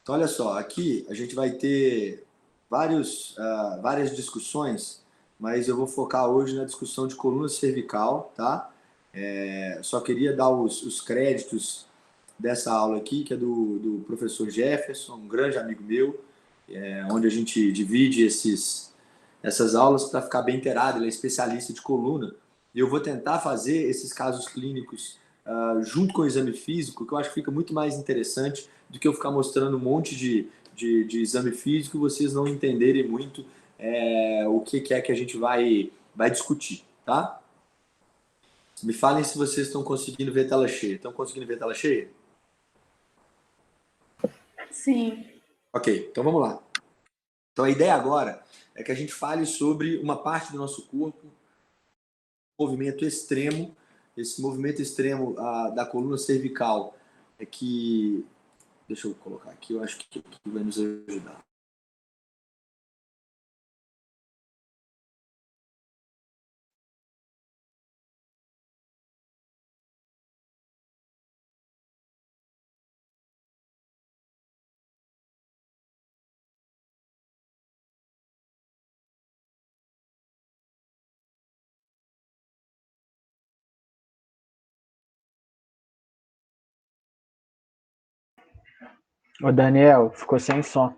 Então, olha só, aqui a gente vai ter várias discussões, mas eu vou focar hoje na discussão de coluna cervical, tá? Só queria dar os créditos dessa aula aqui, que é do professor Jefferson, um grande amigo meu, onde a gente divide essas aulas para ficar bem inteirado. Ele é especialista de coluna, e eu vou tentar fazer esses casos clínicos junto com o exame físico, que eu acho que fica muito mais interessante do que eu ficar mostrando um monte de exame físico e vocês não entenderem muito o que é que a gente vai discutir, tá? Me falem se vocês estão conseguindo ver a tela cheia. Estão conseguindo ver a tela cheia? Sim. Ok, então vamos lá. Então a ideia agora é que a gente fale sobre uma parte do nosso corpo, movimento extremo, esse movimento extremo da coluna cervical, é que, deixa eu colocar aqui, eu acho que vai nos ajudar. Ô Daniel, ficou sem som.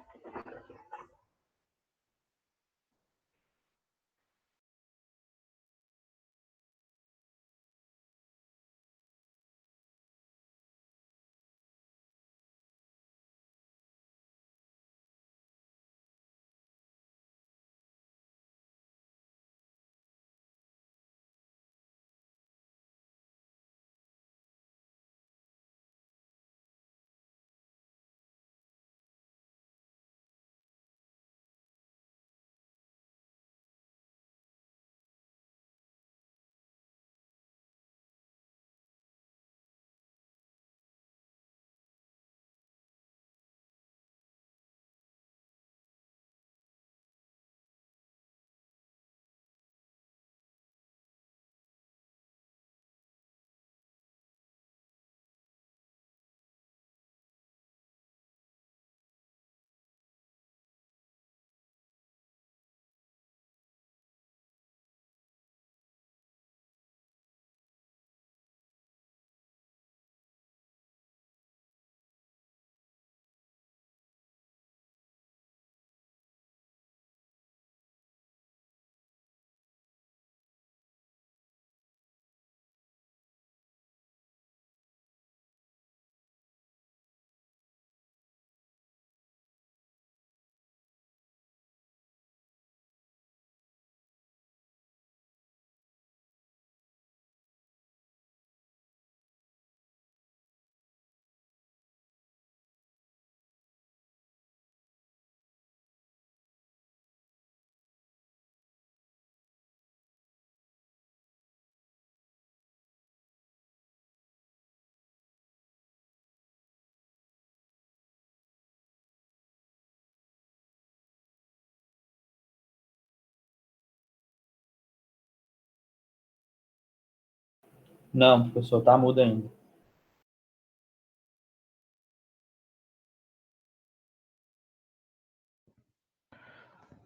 Não, professor, tá mudo ainda.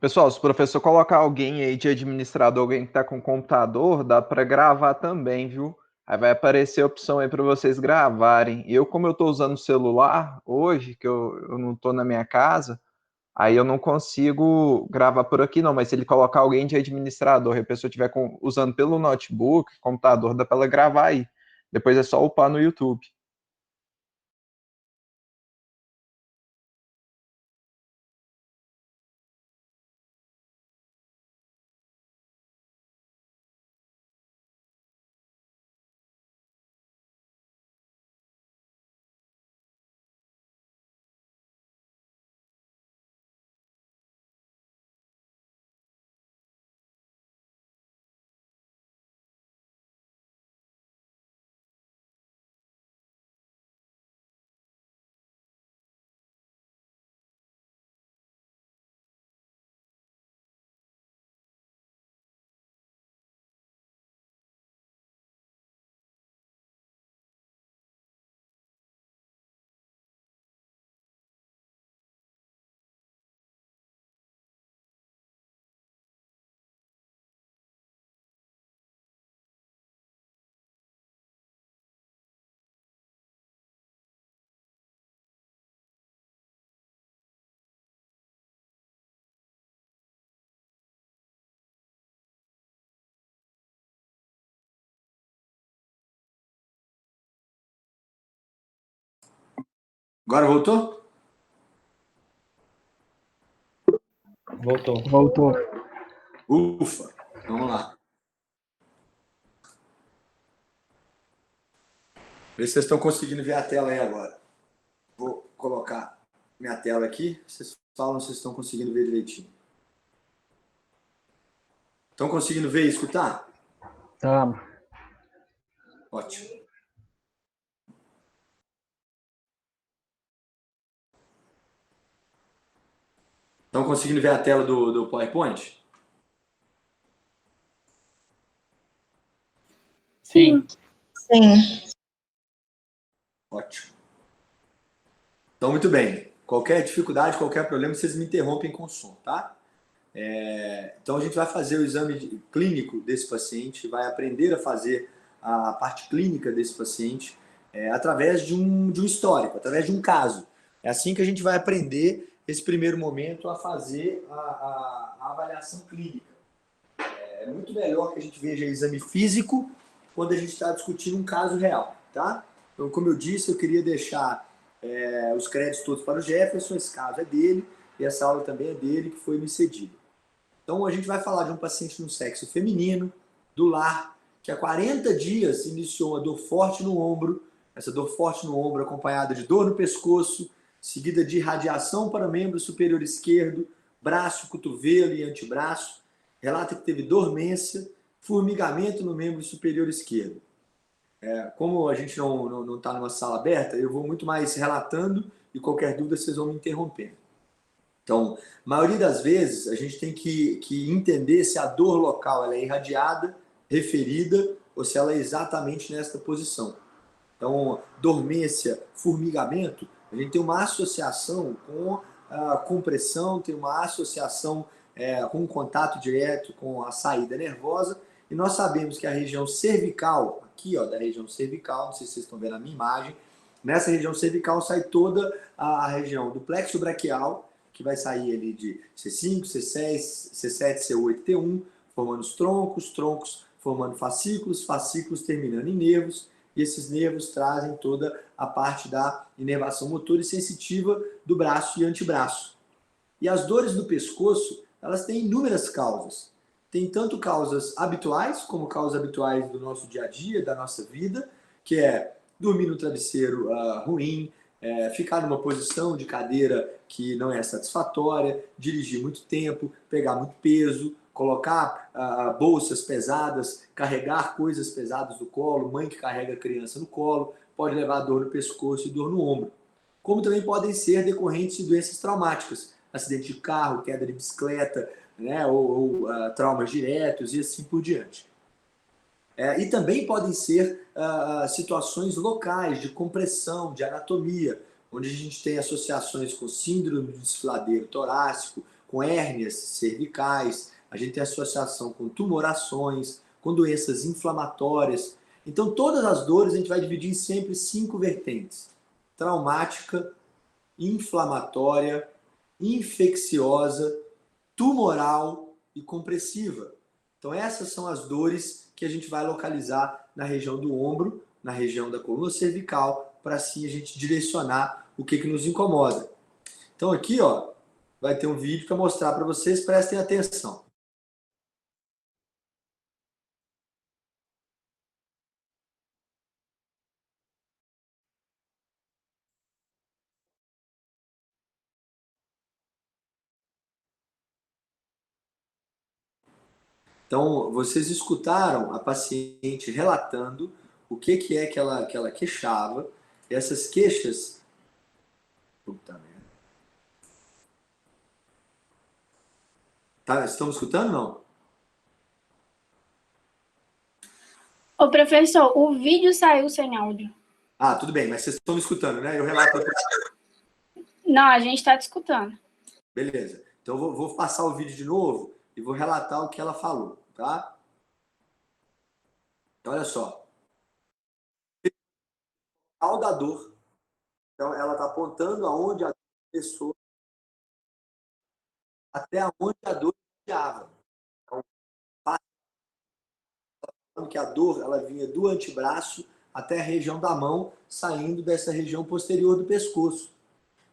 Pessoal, se o professor colocar alguém aí de administrador, alguém que está com computador, dá para gravar também, viu? Aí vai aparecer a opção aí para vocês gravarem. Como eu estou usando o celular hoje, que eu não estou na minha casa, aí eu não consigo gravar por aqui não, mas se ele colocar alguém de administrador e a pessoa estiver usando pelo notebook, computador, dá para ela gravar aí. Depois é só upar no YouTube. Agora voltou? Voltou. Voltou. Ufa, vamos lá. Vê se vocês estão conseguindo ver a tela aí agora. Vou colocar minha tela aqui. Vocês falam se vocês estão conseguindo ver direitinho. Estão conseguindo ver e escutar? Tamo. Ótimo. Estão conseguindo ver a tela do PowerPoint? Sim. Sim. Ótimo. Então, muito bem. Qualquer dificuldade, qualquer problema, vocês me interrompem com o som, tá? Então, a gente vai fazer o exame clínico desse paciente, vai aprender a fazer a parte clínica desse paciente através de um histórico, através de um caso. É assim que a gente vai aprender, esse primeiro momento, a fazer a avaliação clínica. É muito melhor que a gente veja exame físico quando a gente está discutindo um caso real, tá? Então, como eu disse, eu queria deixar os créditos todos para o Jefferson, esse caso é dele, e essa aula também é dele, que foi me cedido. Então, a gente vai falar de um paciente no sexo feminino, do lar, que há 40 dias iniciou uma dor forte no ombro, essa dor forte no ombro acompanhada de dor no pescoço, seguida de radiação para o membro superior esquerdo, braço, cotovelo e antebraço. Relata que teve dormência, formigamento no membro superior esquerdo. Como a gente não está numa sala aberta, eu vou muito mais relatando e qualquer dúvida vocês vão me interrompendo. Então, a maioria das vezes, a gente tem que entender se a dor local ela é irradiada, referida, ou se ela é exatamente nesta posição. Então, dormência, formigamento, a gente tem uma associação com a compressão, tem uma associação com o contato direto com a saída nervosa, e nós sabemos que a região cervical, aqui ó, da região cervical, não sei se vocês estão vendo a minha imagem, nessa região cervical sai toda a região do plexo braquial, que vai sair ali de C5, C6, C7, C8, T1, formando os troncos formando fascículos, fascículos terminando em nervos, e esses nervos trazem toda a parte da inervação motora e sensitiva do braço e antebraço. E as dores do pescoço, elas têm inúmeras causas. Tem tanto causas habituais, como causas habituais do nosso dia a dia, da nossa vida, que é dormir no travesseiro ruim, ficar numa posição de cadeira que não é satisfatória, dirigir muito tempo, pegar muito peso, colocar bolsas pesadas, carregar coisas pesadas no colo, mãe que carrega a criança no colo, pode levar dor no pescoço e dor no ombro. Como também podem ser decorrentes de doenças traumáticas, acidente de carro, queda de bicicleta, né, ou traumas diretos e assim por diante. E também podem ser situações locais de compressão, de anatomia, onde a gente tem associações com síndrome do desfiladeiro torácico, com hérnias cervicais, a gente tem associação com tumorações, com doenças inflamatórias. Então, todas as dores a gente vai dividir em sempre 5 vertentes: traumática, inflamatória, infecciosa, tumoral e compressiva. Então, essas são as dores que a gente vai localizar na região do ombro, na região da coluna cervical, para assim a gente direcionar o que nos incomoda. Então, aqui ó, vai ter um vídeo para mostrar para vocês, prestem atenção. Então, vocês escutaram a paciente relatando o que é que ela queixava. Essas queixas... Puta merda. Tá, estão me escutando, não? Ô, professor, o vídeo saiu sem áudio. Ah, tudo bem, mas vocês estão me escutando, né? Eu relato... Não, a gente está te escutando. Beleza. Então, eu vou passar o vídeo de novo e vou relatar o que ela falou, tá? Então, olha só. Ao da dor. Então, ela está apontando aonde a pessoa... até aonde a dor iniciava. Então, falando que a dor ela vinha do antebraço até a região da mão, saindo dessa região posterior do pescoço.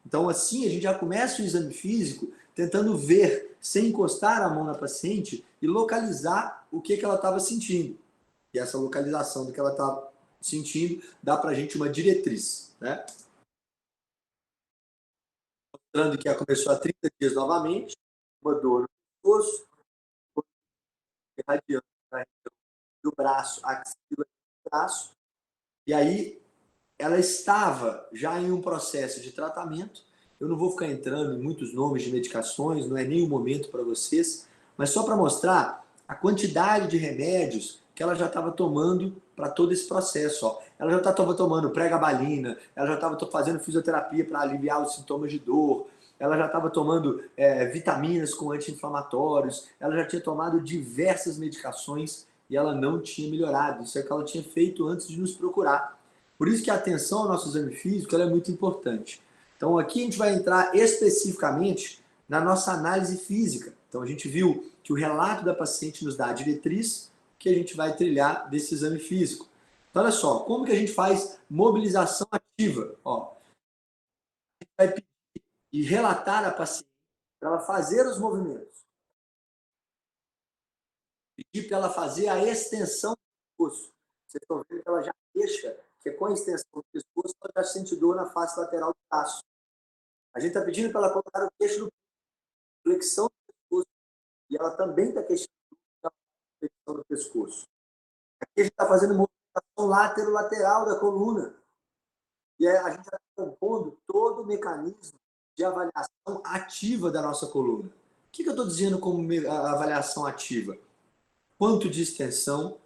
Então, assim, a gente já começa o exame físico tentando ver, sem encostar a mão na paciente, e localizar o que ela estava sentindo. E essa localização do que ela estava sentindo dá para a gente uma diretriz, né? Mostrando que ela começou há 30 dias novamente, uma dor no pescoço, irradiando na região do braço, axila do braço, e aí ela estava já em um processo de tratamento. Eu não vou ficar entrando em muitos nomes de medicações, não é nem o momento para vocês, mas só para mostrar a quantidade de remédios que ela já estava tomando para todo esse processo. Ó. Ela já estava tomando pregabalina, ela já estava fazendo fisioterapia para aliviar os sintomas de dor, ela já estava tomando vitaminas com anti-inflamatórios, ela já tinha tomado diversas medicações e ela não tinha melhorado. Isso é o que ela tinha feito antes de nos procurar. Por isso que a atenção ao nosso exame físico ela é muito importante. Então aqui a gente vai entrar especificamente na nossa análise física. Então a gente viu que o relato da paciente nos dá a diretriz que a gente vai trilhar desse exame físico. Então olha só, como que a gente faz mobilização ativa? Ó, a gente vai pedir e relatar a paciente para ela fazer os movimentos. Pedir para ela fazer a extensão do pescoço. Vocês estão vendo que ela já deixa, que é com a extensão do pescoço, ela já sente dor na face lateral do braço. A gente está pedindo para ela colocar o queixo no flexão do pescoço. E ela também está questionando a flexão do pescoço. Aqui a gente está fazendo movimentação látero-lateral da coluna. E a gente está compondo todo o mecanismo de avaliação ativa da nossa coluna. O que eu estou dizendo como avaliação ativa? Quanto de extensão,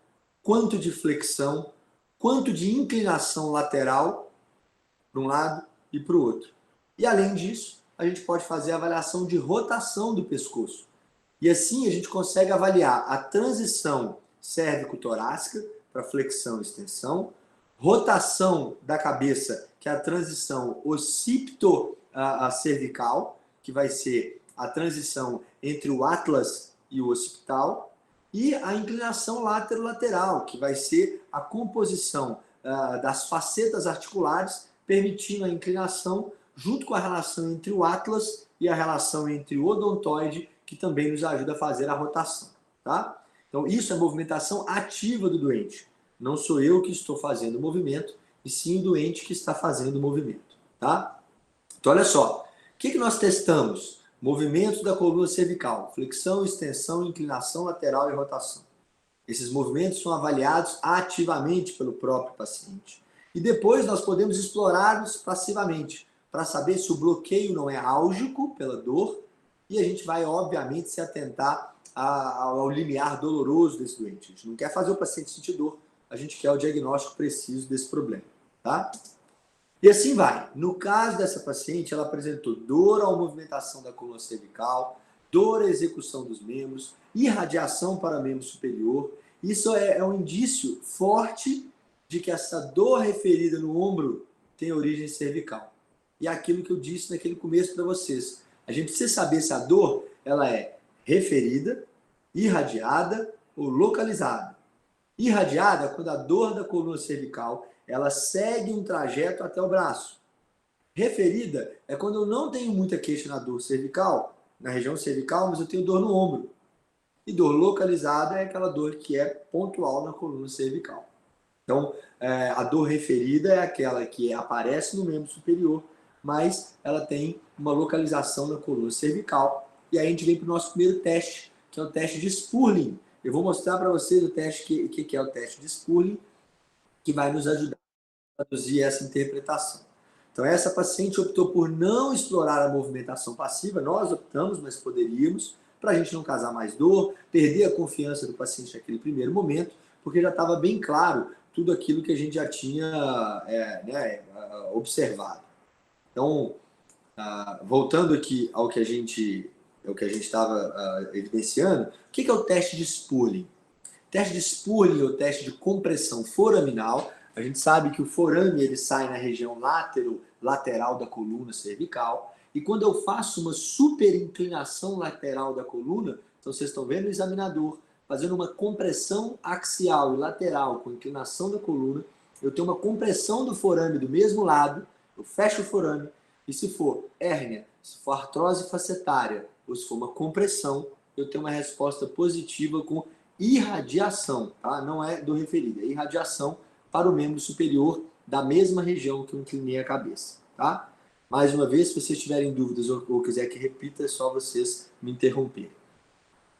quanto de flexão, quanto de inclinação lateral para um lado e para o outro. E além disso, a gente pode fazer a avaliação de rotação do pescoço. E assim a gente consegue avaliar a transição cérvico-torácica para flexão e extensão, rotação da cabeça, que é a transição occipito-cervical, que vai ser a transição entre o atlas e o occipital, e a inclinação látero-lateral, que vai ser a composição das facetas articulares, permitindo a inclinação junto com a relação entre o atlas e a relação entre o odontoide, que também nos ajuda a fazer a rotação. Tá? Então, isso é movimentação ativa do doente. Não sou eu que estou fazendo o movimento, e sim o doente que está fazendo o movimento. Tá? Então, olha só. O que nós testamos? Movimentos da coluna cervical. Flexão, extensão, inclinação lateral e rotação. Esses movimentos são avaliados ativamente pelo próprio paciente. E depois nós podemos explorá-los passivamente, para saber se o bloqueio não é álgico pela dor, e a gente vai, obviamente, se atentar ao limiar doloroso desse doente. A gente não quer fazer o paciente sentir dor, a gente quer o diagnóstico preciso desse problema. Tá? E assim vai. No caso dessa paciente, ela apresentou dor à movimentação da coluna cervical, dor à execução dos membros, irradiação para membro superior. Isso é um indício forte de que essa dor referida no ombro tem origem cervical. E é aquilo que eu disse naquele começo para vocês. A gente precisa saber se a dor ela é referida, irradiada ou localizada. Irradiada, quando a dor da coluna cervical ela segue um trajeto até o braço. Referida é quando eu não tenho muita queixa na dor cervical, na região cervical, mas eu tenho dor no ombro. E dor localizada é aquela dor que é pontual na coluna cervical. Então, a dor referida é aquela que aparece no membro superior, mas ela tem uma localização na coluna cervical. E aí a gente vem para o nosso primeiro teste, que é o teste de Spurling. Eu vou mostrar para vocês o teste que é o teste de Spurling, que vai nos ajudar a traduzir essa interpretação. Então, essa paciente optou por não explorar a movimentação passiva, nós optamos, mas poderíamos, para a gente não causar mais dor, perder a confiança do paciente naquele primeiro momento, porque já estava bem claro tudo aquilo que a gente já tinha observado. Então, voltando aqui ao que a gente estava evidenciando, o que é o teste de Spurling? O teste de Spurling é o teste de compressão foraminal. A gente sabe que o forame ele sai na região lateral da coluna cervical. E quando eu faço uma superinclinação lateral da coluna, então vocês estão vendo o examinador fazendo uma compressão axial e lateral com inclinação da coluna, eu tenho uma compressão do forame do mesmo lado, eu fecho o forame, E se for hérnia, se for artrose facetária ou se for uma compressão, eu tenho uma resposta positiva com irradiação, tá? Não é do referido, é irradiação para o membro superior da mesma região que eu inclinei a cabeça, tá? Mais uma vez, se vocês tiverem dúvidas ou quiser que repita, é só vocês me interromperem.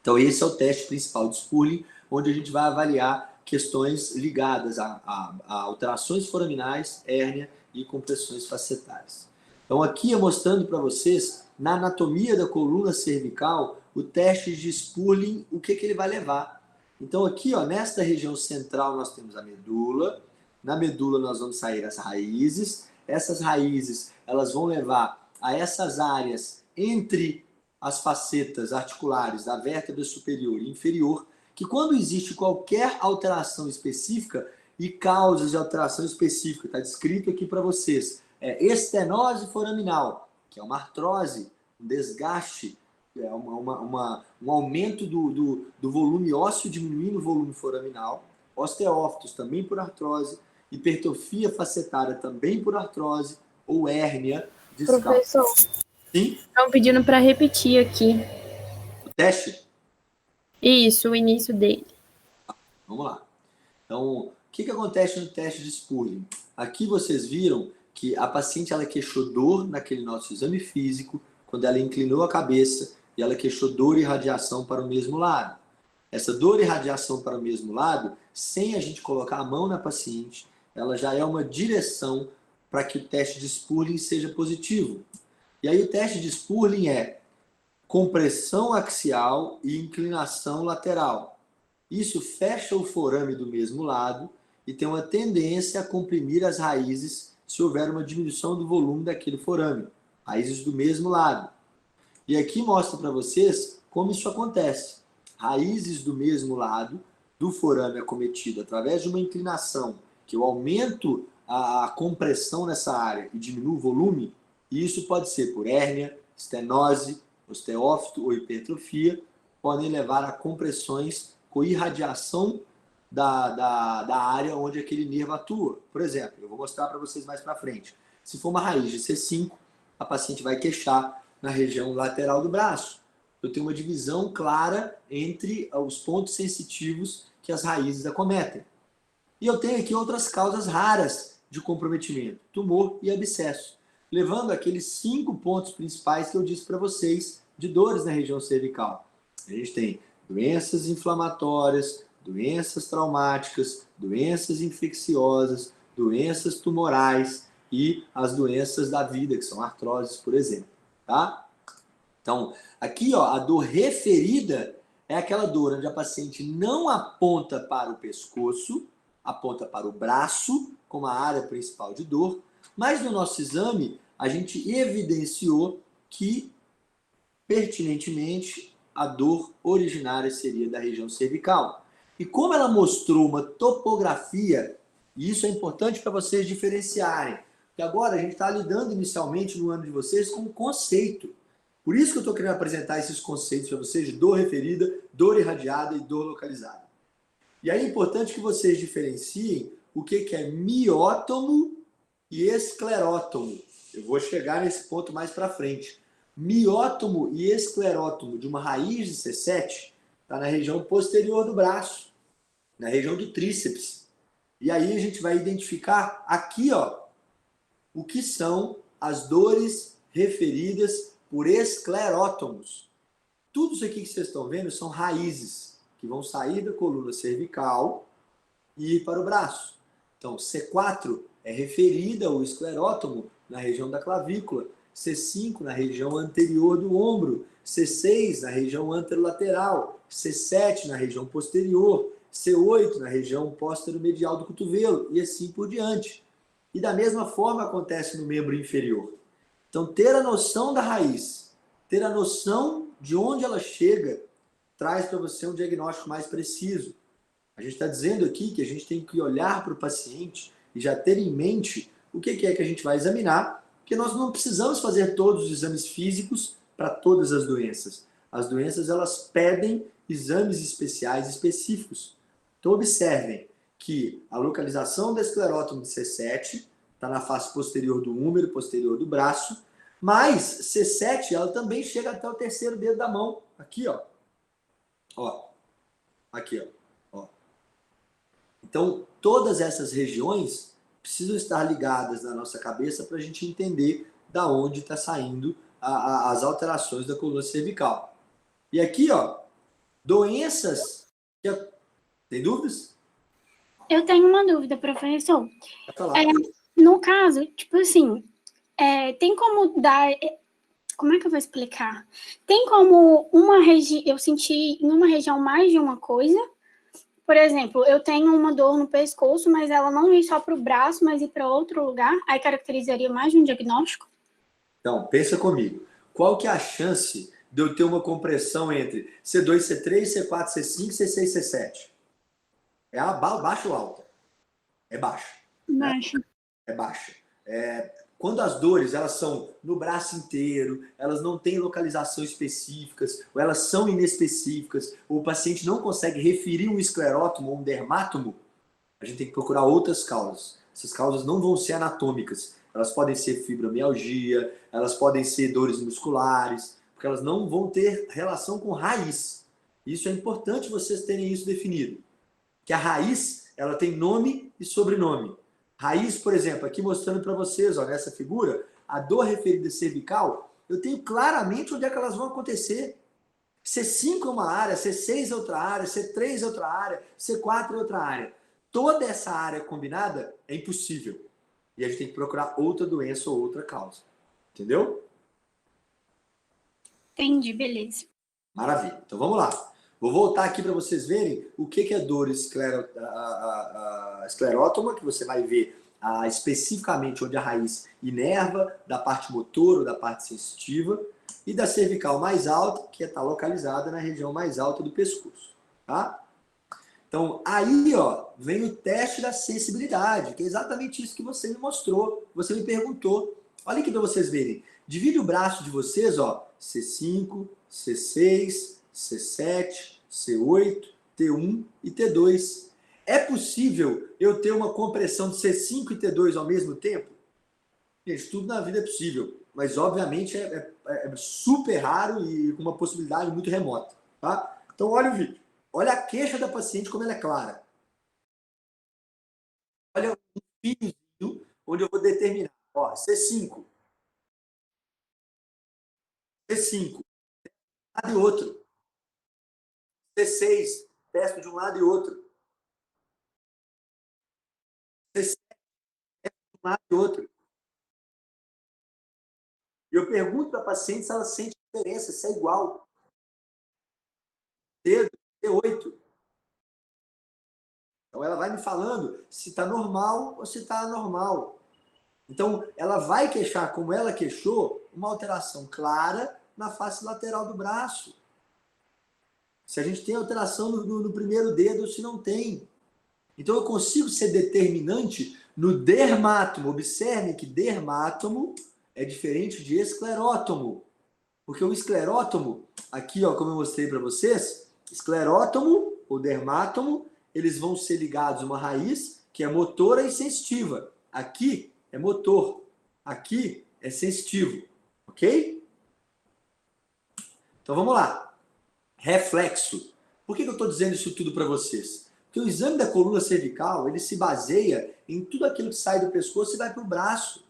Então, esse é o teste principal de Spurling, onde a gente vai avaliar questões ligadas a alterações foraminais, hérnia e compressões facetárias. Então, aqui eu mostrando para vocês, na anatomia da coluna cervical, o teste de Spurling, o que ele vai levar. Então, aqui, ó, nesta região central, nós temos a medula. Na medula, nós vamos sair as raízes. Essas raízes, elas vão levar a essas áreas entre as facetas articulares da vértebra superior e inferior, que quando existe qualquer alteração específica, e causas de alteração específica, está descrito aqui para vocês, estenose foraminal, que é uma artrose, um desgaste, um aumento do volume ósseo, diminuindo o volume foraminal, osteófitos também por artrose, hipertrofia facetária também por artrose, ou hérnia discal. Professor, Sim? estão pedindo para repetir aqui. O teste? Isso, o início dele. Vamos lá. Então, o que acontece no teste de Spurling? Aqui vocês viram que a paciente ela queixou dor naquele nosso exame físico, quando ela inclinou a cabeça e ela queixou dor e radiação para o mesmo lado. Essa dor e radiação para o mesmo lado, sem a gente colocar a mão na paciente, ela já é uma direção para que o teste de Spurling seja positivo. E aí o teste de Spurling é compressão axial e inclinação lateral. Isso fecha o forame do mesmo lado e tem uma tendência a comprimir as raízes se houver uma diminuição do volume daquele forame. Raízes do mesmo lado. E aqui mostra para vocês como isso acontece. Raízes do mesmo lado do forame acometido através de uma inclinação, que eu aumento a compressão nessa área e diminuo o volume, e isso pode ser por hérnia, estenose, osteófito ou hipertrofia, podem levar a compressões com irradiação da área onde aquele nervo atua. Por exemplo, eu vou mostrar para vocês mais para frente. Se for uma raiz de C5, a paciente vai queixar na região lateral do braço. Eu tenho uma divisão clara entre os pontos sensitivos que as raízes acometem. E eu tenho aqui outras causas raras de comprometimento, tumor e abscesso, levando aqueles 5 pontos principais que eu disse para vocês de dores na região cervical. A gente tem doenças inflamatórias, doenças traumáticas, doenças infecciosas, doenças tumorais e as doenças da vida, que são artroses, por exemplo. Tá? Então, aqui ó, a dor referida é aquela dor onde a paciente não aponta para o pescoço, aponta para o braço, como a área principal de dor, mas no nosso exame a gente evidenciou que, pertinentemente, a dor originária seria da região cervical. E como ela mostrou uma topografia, e isso é importante para vocês diferenciarem, porque agora a gente está lidando inicialmente no ano de vocês com um conceito. Por isso que eu estou querendo apresentar esses conceitos para vocês de dor referida, dor irradiada e dor localizada. E aí é importante que vocês diferenciem o que é miótomo e esclerótomo. Eu vou chegar nesse ponto mais para frente. Miótomo e esclerótomo de uma raiz de C7 está na região posterior do braço, na região do tríceps. E aí a gente vai identificar aqui, ó, o que são as dores referidas por esclerótomos. Tudo isso aqui que vocês estão vendo são raízes que vão sair da coluna cervical e ir para o braço. Então, C4 é referida ao esclerótomo na região da clavícula, C5 na região anterior do ombro, C6 na região anterolateral, C7 na região posterior, C8 na região posterior-medial do cotovelo e assim por diante. E da mesma forma acontece no membro inferior. Então, ter a noção da raiz, ter a noção de onde ela chega, traz para você um diagnóstico mais preciso. A gente está dizendo aqui que a gente tem que olhar para o paciente e já ter em mente o que é que a gente vai examinar, porque nós não precisamos fazer todos os exames físicos para todas as doenças. As doenças, elas pedem exames especiais específicos. Então, observem que a localização da esclerótomo de C7 está na face posterior do húmero, posterior do braço. Mas C7, ela também chega até o terceiro dedo da mão. Aqui, ó. Ó. Aqui, ó. Então, todas essas regiões precisam estar ligadas na nossa cabeça para a gente entender da onde está saindo as alterações da coluna cervical. E aqui, ó, doenças... Tem dúvidas? Eu tenho uma dúvida, professor. Vai falar. No caso, tipo assim, tem como dar... Como é que eu vou explicar? Tem como eu sentir em uma região mais de uma coisa? Por exemplo, eu tenho uma dor no pescoço, mas ela não ir só para o braço, mas ir para outro lugar. Aí caracterizaria mais de um diagnóstico? Então, pensa comigo. Qual que é a chance de eu ter uma compressão entre C2, C3, C4, C5, C6, C7? É baixa ou alta? É baixa. Baixa. É baixa. Quando as dores elas são no braço inteiro, elas não têm localização específicas, ou elas são inespecíficas, ou o paciente não consegue referir um esclerótomo ou um dermátomo, a gente tem que procurar outras causas. Essas causas não vão ser anatômicas. Elas podem ser fibromialgia, elas podem ser dores musculares, porque elas não vão ter relação com raiz. Isso é importante vocês terem isso definido. Que a raiz, ela tem nome e sobrenome. Raiz, por exemplo, aqui mostrando para vocês, ó, nessa figura, a dor referida cervical, eu tenho claramente onde é que elas vão acontecer. C5 é uma área, C6 é outra área, C3 é outra área, C4 é outra área. Toda essa área combinada é impossível. E a gente tem que procurar outra doença ou outra causa. Entendeu? Entendi, beleza. Maravilha. Então vamos lá. Vou voltar aqui para vocês verem o que é dor esclerótoma, que você vai ver especificamente onde a raiz inerva, da parte motora ou da parte sensitiva, e da cervical mais alta, que está localizada na região mais alta do pescoço. Tá? Então, aí ó, vem o teste da sensibilidade, que é exatamente isso que você me mostrou, você me perguntou. Olha aqui para vocês verem. Divide o braço de vocês, ó, C5, C6, C7, C8, T1 e T2. É possível eu ter uma compressão de C5 e T2 ao mesmo tempo? Gente, tudo na vida é possível, mas obviamente é super raro e com uma possibilidade muito remota. Tá? Então olha o vídeo. Olha a queixa da paciente como ela é clara. Olha um fiozinho onde eu vou determinar. Ó, C5. C5. Um lado e outro. C6. Testo de um lado e outro. C7. De um lado e outro. E eu pergunto para a paciente se ela sente diferença, se é igual. Dedo, T8. Então ela vai me falando se está normal ou se está anormal. Então ela vai queixar, como ela queixou, uma alteração clara na face lateral do braço. Se a gente tem alteração no primeiro dedo ou se não tem. Então eu consigo ser determinante no dermátomo. Observem que dermátomo é diferente de esclerótomo. Porque o esclerótomo, aqui ó, como eu mostrei para vocês, esclerótomo ou dermátomo, eles vão ser ligados a uma raiz que é motora e sensitiva. Aqui é motor, aqui é sensitivo, ok? Então vamos lá. Reflexo. Por que eu estou dizendo isso tudo para vocês? Porque o exame da coluna cervical, ele se baseia em tudo aquilo que sai do pescoço e vai para o braço.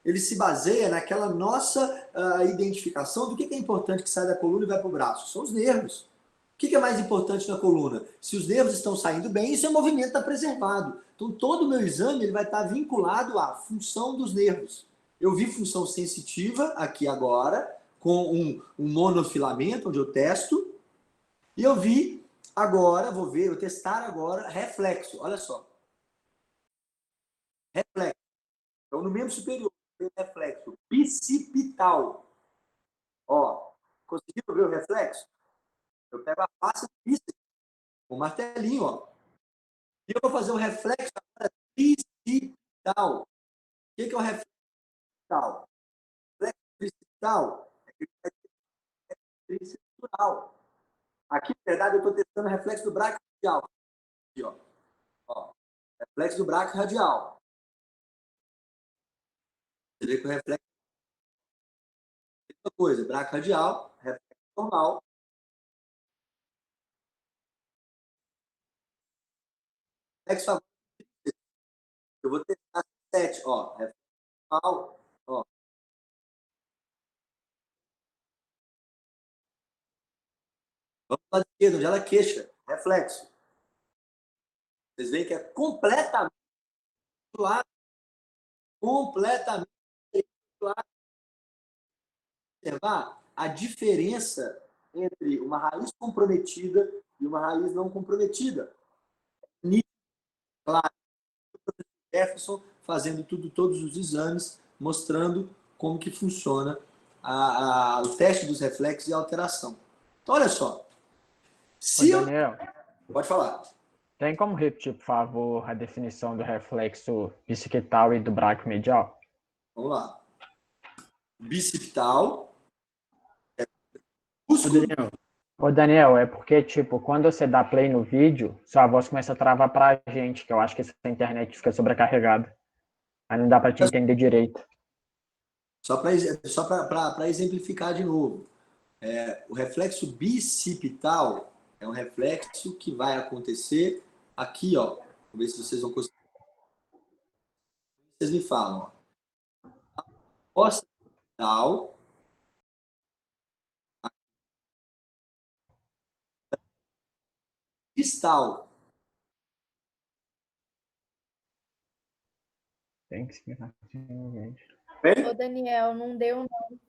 Ele se baseia naquela nossa identificação do que é importante que sai da coluna e vai para o braço. São os nervos. O que é mais importante na coluna? Se os nervos estão saindo bem, isso é movimento está preservado. Então todo o meu exame ele vai estar vinculado à função dos nervos. Eu vi função sensitiva aqui agora, com um monofilamento, onde eu testo, e eu vi agora, vou testar agora, reflexo. Olha só. Reflexo. Então, no membro superior, tem o reflexo bicipital. Ó, conseguiu ver o reflexo? Eu pego a face do bíceps, com o martelinho, ó. E eu vou fazer um reflexo agora bicipital. O que é o reflexo bicipital? O reflexo bicipital é que ele vai ser estrutural. Aqui, na verdade, eu estou testando o reflexo do braco radial. Aqui, ó. Reflexo do braco radial. Você vê que o reflexo Outra coisa, braquiorradial, reflexo normal. Reflexo agora, eu vou testar 7, ó. Reflexo normal, ó. Vamos para a esquerda, onde ela queixa. Reflexo. Vocês veem que é completamente do lado. Completamente do lado. Observar a diferença entre uma raiz comprometida e uma raiz não comprometida. Claro, Jefferson fazendo tudo, todos os exames, mostrando como que funciona o teste dos reflexos e a alteração. Então, olha só. Se Ô, Daniel, Pode falar. tem como repetir, por favor, a definição do reflexo bicipital e do braquiomedial? Vamos lá. Bicipital. Ô, Daniel, é porque, tipo, quando você dá play no vídeo, sua voz começa a travar pra gente, que eu acho que a internet fica sobrecarregada. Aí não dá pra te entender direito. Só para exemplificar de novo. O reflexo bicipital é um reflexo que vai acontecer aqui, ó. Vamos ver se vocês vão conseguir. Vocês me falam, ó. Occipital. Distal. Tem que explicar, gente. Ô, Daniel, não deu, não.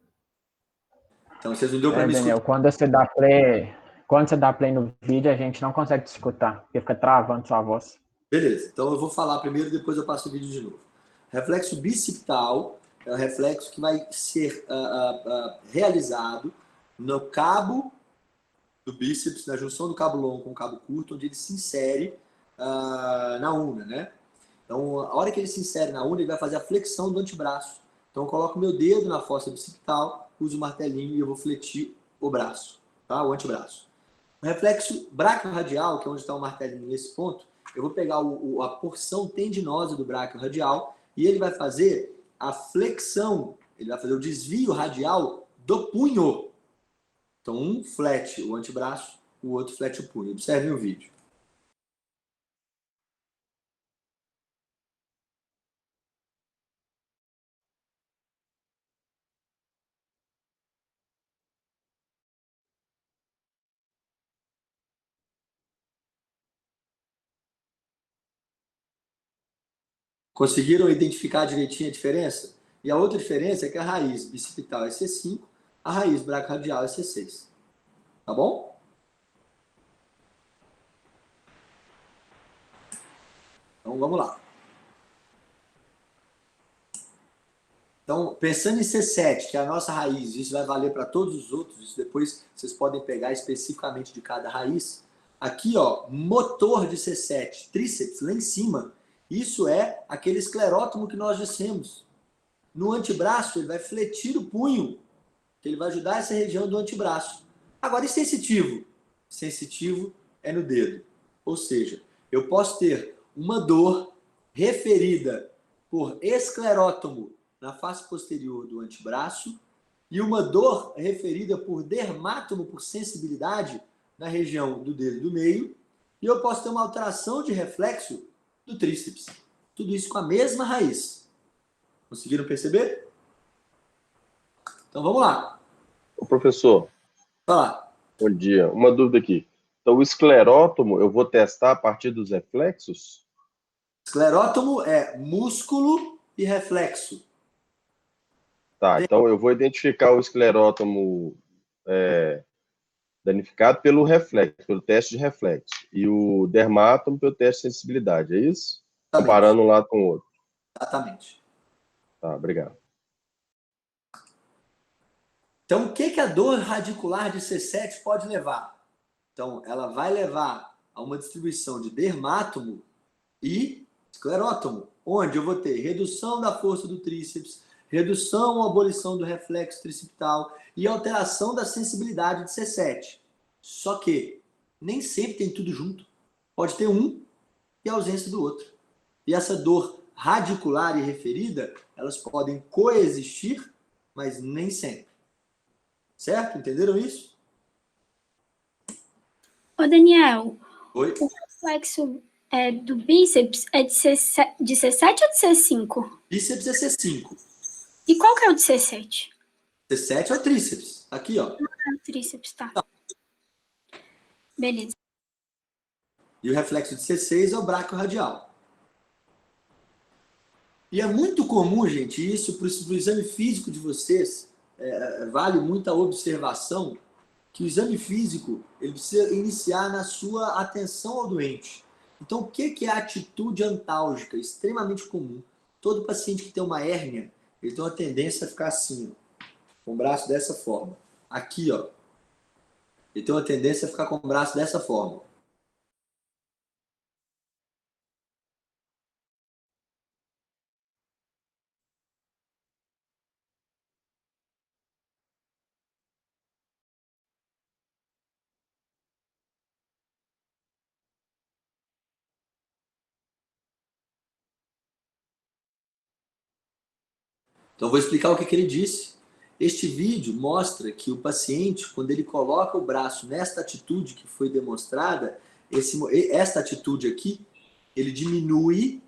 Então, vocês não deu para me Daniel, escutar. quando você dá play no vídeo, a gente não consegue te escutar, porque fica travando sua voz. Beleza, então eu vou falar primeiro, depois eu passo o vídeo de novo. Reflexo bicipital é um reflexo que vai ser realizado no cabo do bíceps, na junção do cabo longo com o cabo curto, onde ele se insere na una, né? Então, a hora que ele se insere na una, ele vai fazer a flexão do antebraço. Então, eu coloco meu dedo na fossa bicipital, uso o martelinho e eu vou fletir o braço, tá? O antebraço. O reflexo braquiorradial, que é onde está o martelinho nesse ponto, eu vou pegar a porção tendinosa do braquiorradial e ele vai fazer a flexão, ele vai fazer o desvio radial do punho. Então, um flete o antebraço, o outro flete o punho. Observem o vídeo. Conseguiram identificar direitinho a diferença? E a outra diferença é que a raiz bicipital é C5, a raiz braquiorradial é C6. Tá bom? Então, vamos lá. Então, pensando em C7, que é a nossa raiz, isso vai valer para todos os outros, isso depois vocês podem pegar especificamente de cada raiz. Aqui, ó, motor de C7, tríceps, lá em cima. Isso é aquele esclerótomo que nós dissemos. No antebraço, ele vai fletir o punho, que ele vai ajudar essa região do antebraço. Agora, e sensitivo? Sensitivo é no dedo. Ou seja, eu posso ter uma dor referida por esclerótomo na face posterior do antebraço e uma dor referida por dermátomo, por sensibilidade, na região do dedo do meio. E eu posso ter uma alteração de reflexo do tríceps. Tudo isso com a mesma raiz. Conseguiram perceber? Então vamos lá. Ô, professor. Fala. Bom dia. Uma dúvida aqui. Então, o esclerótomo eu vou testar a partir dos reflexos? Esclerótomo é músculo e reflexo. Tá, então eu vou identificar o esclerótomo danificado pelo reflexo, pelo teste de reflexo. E o dermátomo pelo teste de sensibilidade, é isso? Exatamente. Comparando um lado com o outro. Exatamente. Tá, obrigado. Então, o que a dor radicular de C7 pode levar? Então, ela vai levar a uma distribuição de dermátomo e esclerótomo, onde eu vou ter redução da força do tríceps, redução ou abolição do reflexo tricipital e alteração da sensibilidade de C7. Só que nem sempre tem tudo junto. Pode ter um e a ausência do outro. E essa dor radicular e referida, elas podem coexistir, mas nem sempre. Certo? Entenderam isso? Ô, Daniel, Oi? o reflexo do bíceps é de C7 ou de C5? Bíceps é C5. E qual que é o de C7? C7 é o tríceps. Aqui, ó. Ah, tríceps, tá. Beleza. E o reflexo de C6 é o braquiorradial. E é muito comum, gente, isso para o exame físico de vocês, vale muita observação, que o exame físico ele precisa iniciar na sua atenção ao doente. Então, o que é a atitude antálgica? Extremamente comum. Todo paciente que tem uma hérnia, ele tem uma tendência a ficar assim, ó, com o braço dessa forma. Aqui, ó. Ele tem uma tendência a ficar com o braço dessa forma. Então, eu vou explicar o que ele disse. Este vídeo mostra que o paciente, quando ele coloca o braço nesta atitude que foi demonstrada, esta atitude aqui, ele diminui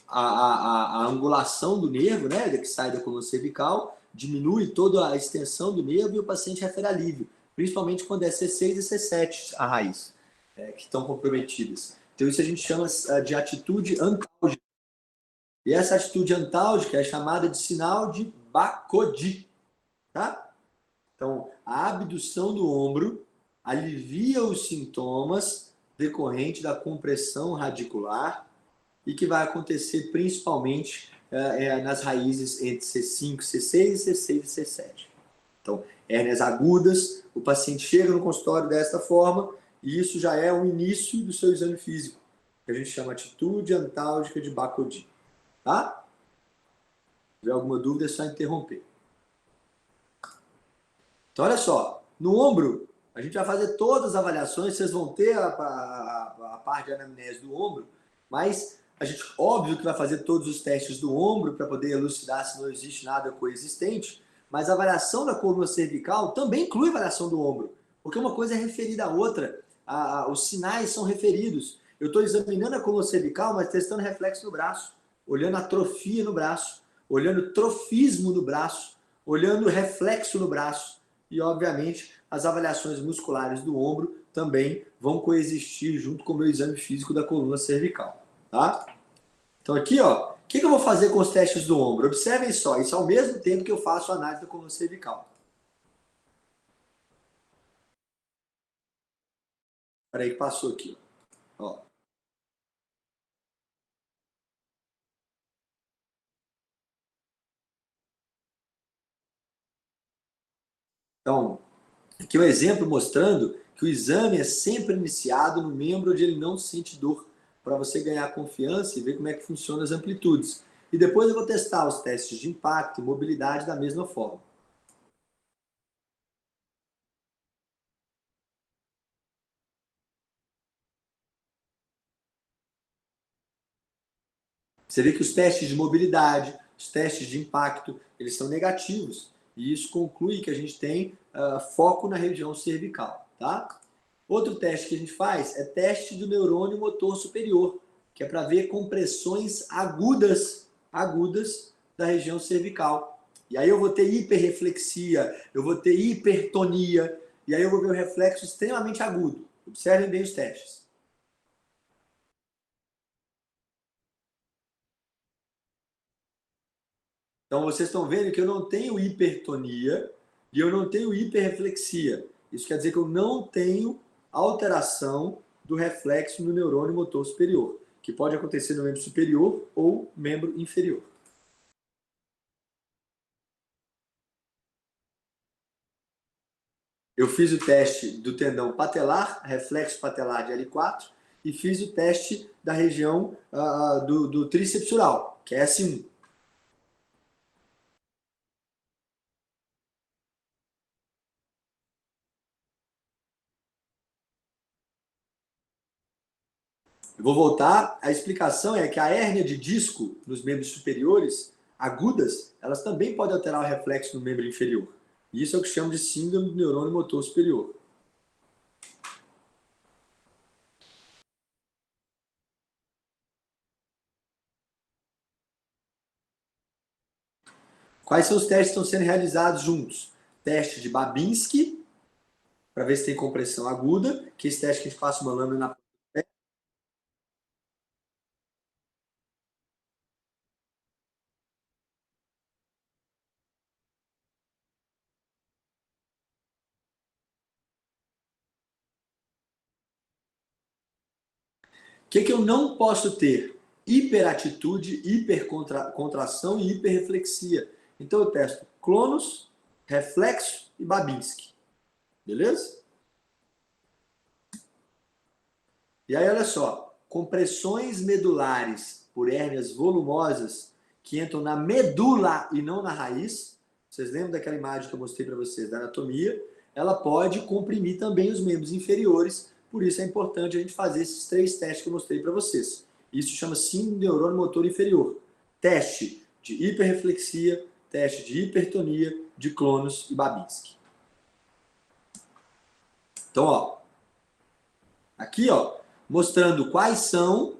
a angulação do nervo, né, que sai da coluna cervical, diminui toda a extensão do nervo e o paciente refere alívio, principalmente quando é C6 e C7 a raiz, que estão comprometidas. Então, isso a gente chama de atitude antálgica. E essa atitude antálgica é chamada de sinal de Bakodi, tá? Então, a abdução do ombro alivia os sintomas decorrentes da compressão radicular e que vai acontecer principalmente nas raízes entre C5, C6 e C6 e C7. Então, hérnias agudas, o paciente chega no consultório desta forma e isso já é o início do seu exame físico, que a gente chama atitude antálgica de Bakodi. Tá? Se tiver alguma dúvida, é só interromper. Então, olha só. No ombro, a gente vai fazer todas as avaliações. Vocês vão ter a parte de anamnese do ombro, mas a gente, óbvio que vai fazer todos os testes do ombro para poder elucidar se não existe nada coexistente, mas a avaliação da coluna cervical também inclui a avaliação do ombro, porque uma coisa é referida à outra. Os sinais são referidos. Eu estou examinando a coluna cervical, mas testando reflexo no braço, olhando atrofia no braço, olhando trofismo no braço, olhando reflexo no braço. E, obviamente, as avaliações musculares do ombro também vão coexistir junto com o meu exame físico da coluna cervical. Tá? Então, aqui, ó, o que eu vou fazer com os testes do ombro? Observem só, isso ao mesmo tempo que eu faço a análise da coluna cervical. Espera aí que passou aqui. Ó. Então, aqui é um exemplo mostrando que o exame é sempre iniciado no membro onde ele não sente dor, para você ganhar confiança e ver como é que funcionam as amplitudes. E depois eu vou testar os testes de impacto e mobilidade da mesma forma. Você vê que os testes de mobilidade, os testes de impacto, eles são negativos. E isso conclui que a gente tem foco na região cervical, tá? Outro teste que a gente faz é teste do neurônio motor superior, que é para ver compressões agudas da região cervical. E aí eu vou ter hiperreflexia, eu vou ter hipertonia, e aí eu vou ver o reflexo extremamente agudo. Observem bem os testes. Então, vocês estão vendo que eu não tenho hipertonia e eu não tenho hiperreflexia. Isso quer dizer que eu não tenho alteração do reflexo no neurônio motor superior, que pode acontecer no membro superior ou membro inferior. Eu fiz o teste do tendão patelar, reflexo patelar de L4, e fiz o teste da região do tríceps sural, que é S1. Eu vou voltar. A explicação é que a hérnia de disco nos membros superiores, agudas, elas também podem alterar o reflexo no membro inferior. Isso é o que chama de síndrome do neurônio motor superior. Quais são os testes que estão sendo realizados juntos? Teste de Babinski, para ver se tem compressão aguda, que é esse teste que a gente passa uma lâmina na... O que eu não posso ter? Hiperatitude, hipercontração e hiperreflexia. Então eu testo clonus, reflexo e Babinski. Beleza? E aí, olha só. Compressões medulares por hérnias volumosas que entram na medula e não na raiz. Vocês lembram daquela imagem que eu mostrei para vocês da anatomia? Ela pode comprimir também os membros inferiores. Por isso é importante a gente fazer esses 3 testes que eu mostrei para vocês. Isso chama síndrome do neurônio motor inferior. Teste de hiperreflexia, teste de hipertonia, de clonus e Babinski. Então, ó. Aqui, ó, mostrando quais são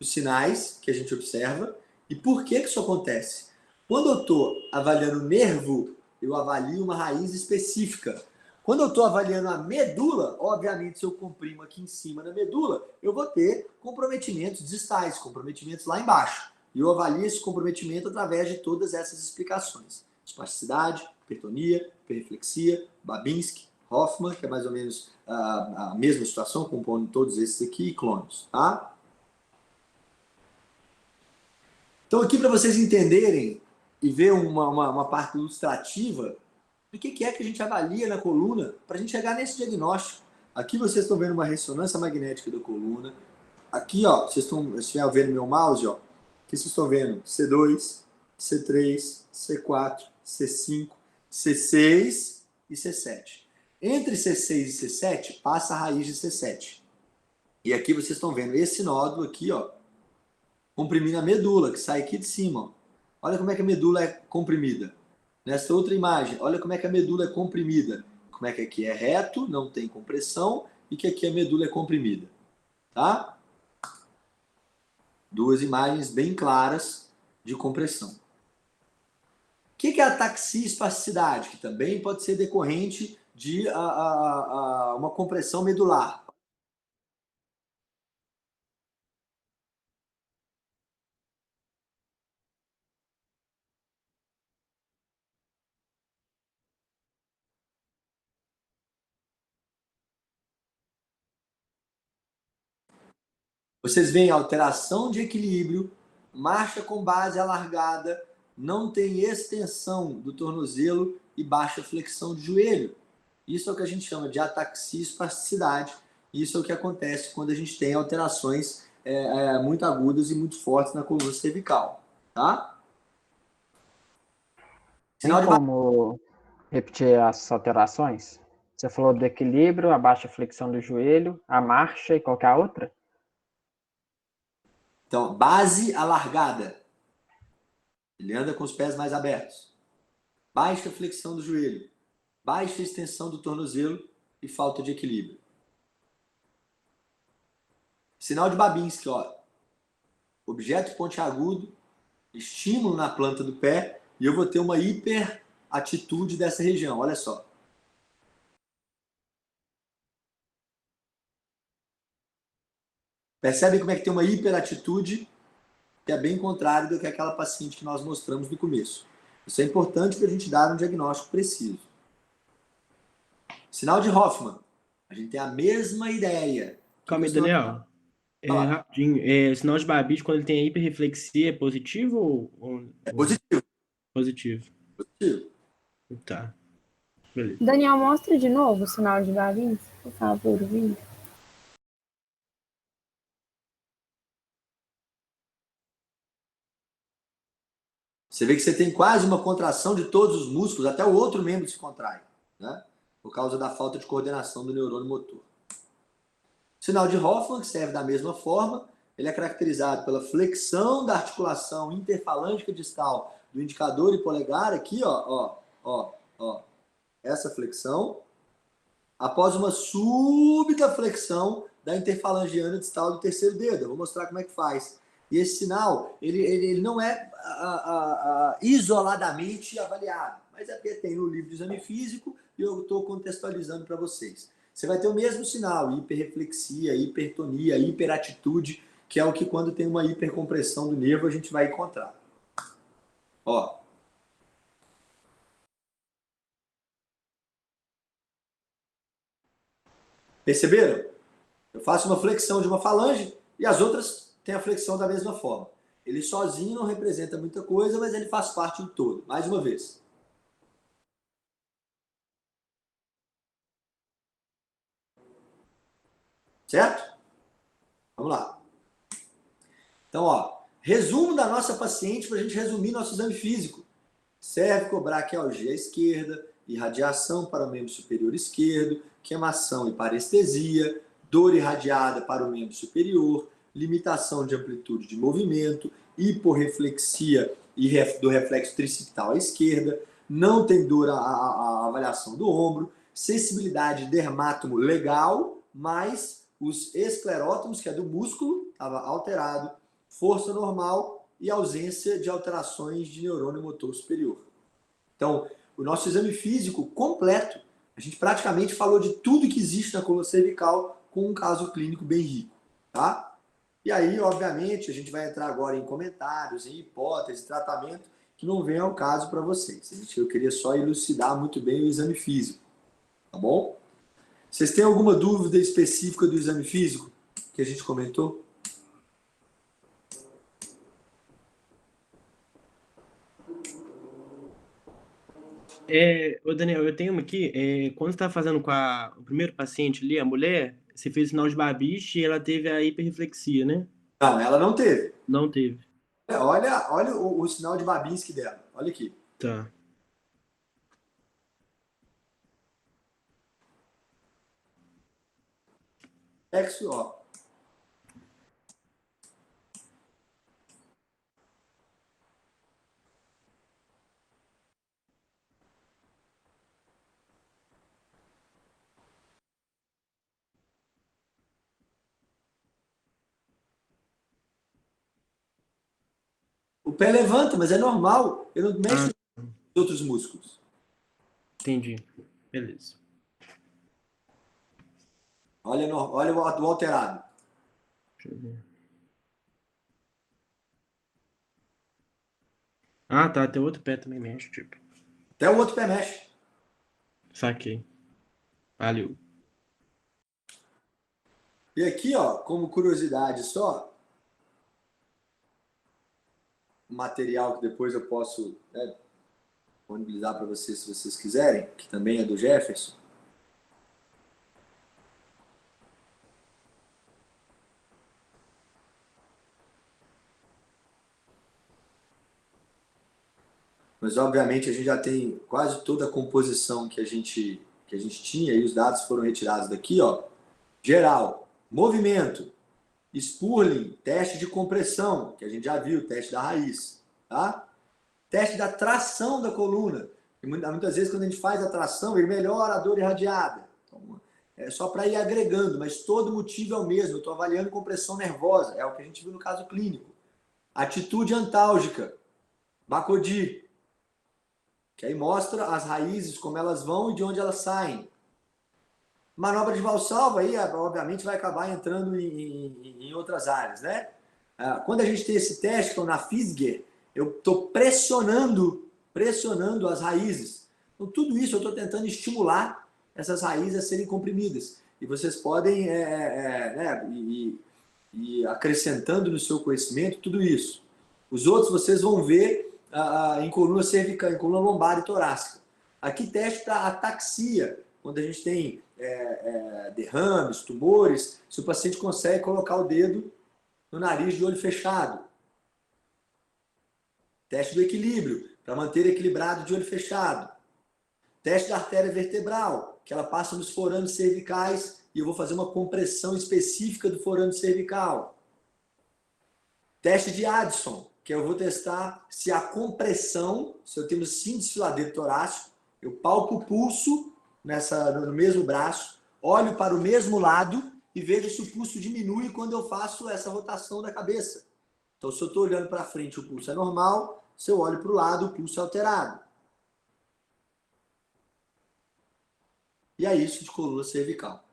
os sinais que a gente observa e por que isso acontece. Quando eu estou avaliando o nervo, eu avalio uma raiz específica. Quando eu estou avaliando a medula, obviamente, se eu comprimo aqui em cima da medula, eu vou ter comprometimentos distais, comprometimentos lá embaixo. E eu avalio esse comprometimento através de todas essas explicações. Espasticidade, hipertonia, hiperreflexia, Babinski, Hoffman, que é mais ou menos a mesma situação, compondo todos esses aqui, e clones, tá? Então, aqui para vocês entenderem e ver uma parte ilustrativa do que é que a gente avalia na coluna para a gente chegar nesse diagnóstico. Aqui vocês estão vendo uma ressonância magnética da coluna. Aqui, ó, vocês estão vendo meu mouse, ó. Aqui vocês estão vendo C2, C3, C4, C5, C6 e C7. Entre C6 e C7 passa a raiz de C7. E aqui vocês estão vendo esse nódulo aqui, ó, comprimindo a medula, que sai aqui de cima, ó. Olha como é que a medula é comprimida. Nessa outra imagem, olha como é que a medula é comprimida. Como é que aqui é reto, não tem compressão, e que aqui a medula é comprimida. Tá? 2 imagens bem claras de compressão. O que é ataxia e espasticidade? Que também pode ser decorrente de uma compressão medular. Vocês veem alteração de equilíbrio, marcha com base alargada, não tem extensão do tornozelo e baixa flexão de joelho. Isso é o que a gente chama de ataxia e espasticidade. Isso é o que acontece quando a gente tem alterações muito agudas e muito fortes na coluna cervical. Tá? Tem como repetir as alterações? Você falou do equilíbrio, a baixa flexão do joelho, a marcha e qualquer outra? Então, base alargada. Ele anda com os pés mais abertos. Baixa flexão do joelho. Baixa extensão do tornozelo e falta de equilíbrio. Sinal de Babinski, ó. Objeto pontiagudo, estímulo na planta do pé e eu vou ter uma hiperatitude dessa região. Olha só. Percebem como é que tem uma hiperatitude que é bem contrário do que aquela paciente que nós mostramos no começo. Isso é importante para a gente dar um diagnóstico preciso. Sinal de Hoffman. A gente tem a mesma ideia. Calma aí, Daniel. Rapidinho. Sinal de Babinski, quando ele tem a hiperreflexia, é positivo ou... É positivo. Positivo. Positivo. Tá. Beleza. Daniel, mostra de novo o sinal de Babinski, por favor, vídeo. Você vê que você tem quase uma contração de todos os músculos, até o outro membro se contrai, né? Por causa da falta de coordenação do neurônio motor. O sinal de Hoffman, que serve da mesma forma, ele é caracterizado pela flexão da articulação interfalângica distal do indicador e polegar, aqui, ó, dessa flexão, após uma súbita flexão da interfalangiana distal do terceiro dedo. Eu vou mostrar como é que faz. E esse sinal, ele não é isoladamente avaliado, mas é porque tem no livro de exame físico e eu estou contextualizando para vocês. Você vai ter o mesmo sinal, hiperreflexia, hipertonia, hiperatitude, que é o que quando tem uma hipercompressão do nervo a gente vai encontrar. Ó. Perceberam? Eu faço uma flexão de uma falange e as outras têm a flexão da mesma forma. Ele sozinho não representa muita coisa, mas ele faz parte do todo. Mais uma vez. Certo? Vamos lá. Então, ó, resumo da nossa paciente para a gente resumir nosso exame físico. Cérvico-braquialgia esquerda, irradiação para o membro superior esquerdo, queimação e parestesia, dor irradiada para o membro superior, limitação de amplitude de movimento, hiporreflexia e do reflexo tricipital à esquerda, não tem dor a avaliação do ombro, sensibilidade dermátomo legal, mas os esclerótomos, que é do músculo, estava alterado, força normal e ausência de alterações de neurônio motor superior. Então, o nosso exame físico completo, a gente praticamente falou de tudo que existe na coluna cervical com um caso clínico bem rico, tá? E aí, obviamente, a gente vai entrar agora em comentários, em hipótese, tratamento, que não vem ao caso para vocês. Eu queria só elucidar muito bem o exame físico, tá bom? Vocês têm alguma dúvida específica do exame físico que a gente comentou? Ô Daniel, eu tenho uma aqui. Quando você está fazendo com o primeiro paciente ali, a mulher, você fez o sinal de Babich e ela teve a hiperreflexia, né? Não, ela não teve. Não teve. Olha o sinal de Babinski dela. Olha aqui. Tá. Reflexo, ó. O pé levanta, mas é normal. Eu não mexo nos outros músculos. Entendi. Beleza. Olha o alterado. Deixa eu ver. Ah, tá. Tem outro pé também mexe, tipo. Até o outro pé mexe. Saquei. Valeu. E aqui, ó, como curiosidade só, material que depois eu posso disponibilizar para vocês, se vocês quiserem, que também é do Jefferson. Mas, obviamente, a gente já tem quase toda a composição que a gente tinha e os dados foram retirados daqui, ó. Geral, movimento, Spurling, teste de compressão, que a gente já viu, teste da raiz, tá? Teste da tração da coluna. E muitas vezes, quando a gente faz a tração, ele melhora a dor irradiada. Então, é só para ir agregando, mas todo motivo é o mesmo. Eu estou avaliando compressão nervosa, é o que a gente viu no caso clínico. Atitude antálgica, Bacodi, que aí mostra as raízes, como elas vão e de onde elas saem. Manobra de Valsalva, aí, obviamente, vai acabar entrando em outras áreas, né? Quando a gente tem esse teste, que é o Nafisger, eu estou pressionando as raízes. Então, tudo isso eu estou tentando estimular essas raízes a serem comprimidas. E vocês podem ir acrescentando no seu conhecimento tudo isso. Os outros vocês vão ver em coluna cervical, em coluna lombar e torácica. Aqui teste para ataxia, quando a gente tem derrames, tumores, se o paciente consegue colocar o dedo no nariz de olho fechado. Teste do equilíbrio, para manter equilibrado de olho fechado. Teste da artéria vertebral, que ela passa nos forames cervicais e eu vou fazer uma compressão específica do forame cervical. Teste de Addison, que eu vou testar se a compressão, se eu tenho síndrome filadeiro torácico, eu palpo o pulso no mesmo braço, olho para o mesmo lado e vejo se o pulso diminui quando eu faço essa rotação da cabeça. Então, se eu estou olhando para frente, o pulso é normal. Se eu olho para o lado, o pulso é alterado. E é isso de coluna cervical.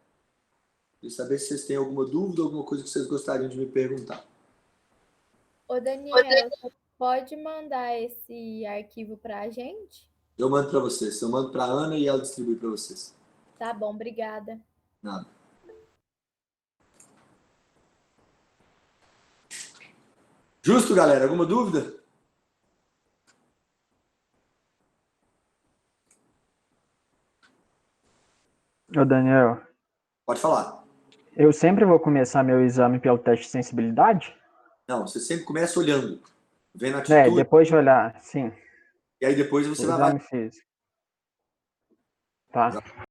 Queria saber se vocês têm alguma dúvida, alguma coisa que vocês gostariam de me perguntar. Ô, Daniel, você pode mandar esse arquivo para a gente? Eu mando para vocês. Eu mando para a Ana e ela distribui para vocês. Tá bom, obrigada. Nada. Justo, galera? Alguma dúvida? Ô, Daniel, Pode falar. eu sempre vou começar meu exame pelo teste de sensibilidade? Não, você sempre começa olhando, vendo a atitude, Depois de olhar, sim. e aí depois você O vai exame físico. Tá.